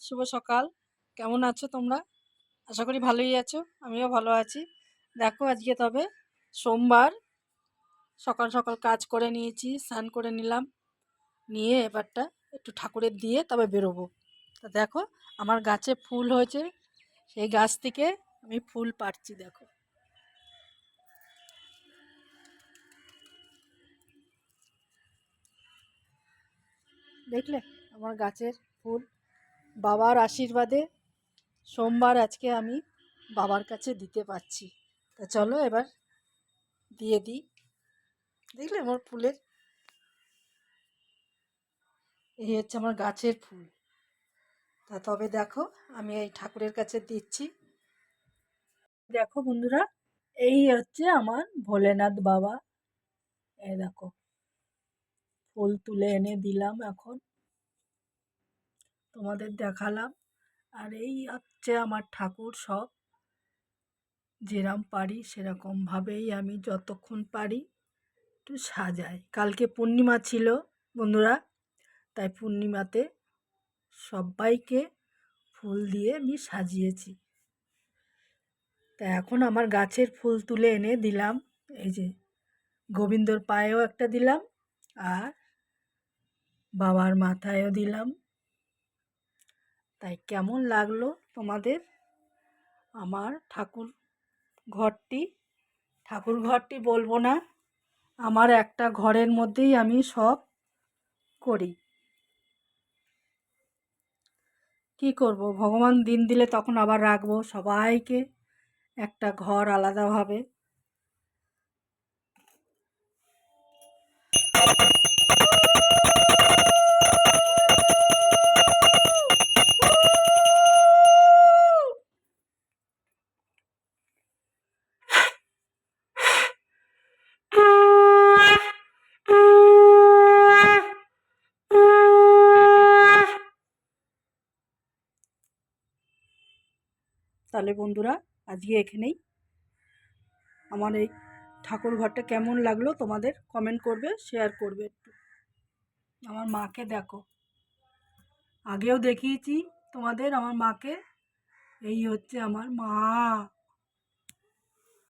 শুভ সকাল। কেমন আছো তোমরা? আশা করি ভালোই আছো। আমিও ভালো আছি। দেখো আজকে তবে সোমবার সকাল সকাল কাজ করে নিয়েছি, স্নান করে নিলাম। নিয়ে এবারটা একটু ঠাকুরের দিয়ে তবে বেরোবো। তা দেখো আমার গাছে ফুল হয়েছে, সেই গাছ থেকে আমি ফুল পাড়ছি দেখো। দেখলে আমার গাছের ফুল, বাবার আশীর্বাদে সোমবার আজকে আমি বাবার কাছে দিতে পারছি। তা চলো এবার দিয়ে দিই। দেখলে আমার ফুলের, এই হচ্ছে আমার গাছের ফুল। তা তবে দেখো আমি এই ঠাকুরের কাছে দিচ্ছি। দেখো বন্ধুরা, এই হচ্ছে আমার ভোলেনাথ বাবা। এই দেখো ফুল তুলে এনে দিলাম, এখন তোমাদের দেখালাম। আর এই হচ্ছে আমার ঠাকুর, সব যেরকম পারি সেরকম ভাবেই আমি যতক্ষণ পারি একটু সাজাই। কালকে পূর্ণিমা ছিল বন্ধুরা, তাই পূর্ণিমাতে সবাইকে ফুল দিয়ে আমি সাজিয়েছি। তা এখন আমার গাছের ফুল তুলে এনে দিলাম, এই যে গোবিন্দর পায়েও একটা দিলাম, আর বাবার মাথায়ও দিলাম। তাই কেমন লাগলো তোমাদের আমার ঠাকুর ঘরটি বলবো না, আমার একটা ঘরের মধ্যেই আমি সব করি। কি করব, ভগবান দিন দিলে তখন আবার রাখবো সবাইকে একটা ঘর আলাদাভাবে। তাহলে বন্ধুরা আজকে এখানেই। আমার এই ঠাকুর ঘরটা কেমন লাগলো তোমাদের কমেন্ট করবে, শেয়ার করবে একটু। আমার মাকে দেখো, আগেও দেখিয়েছি তোমাদের আমার মাকে। এই হচ্ছে আমার মা।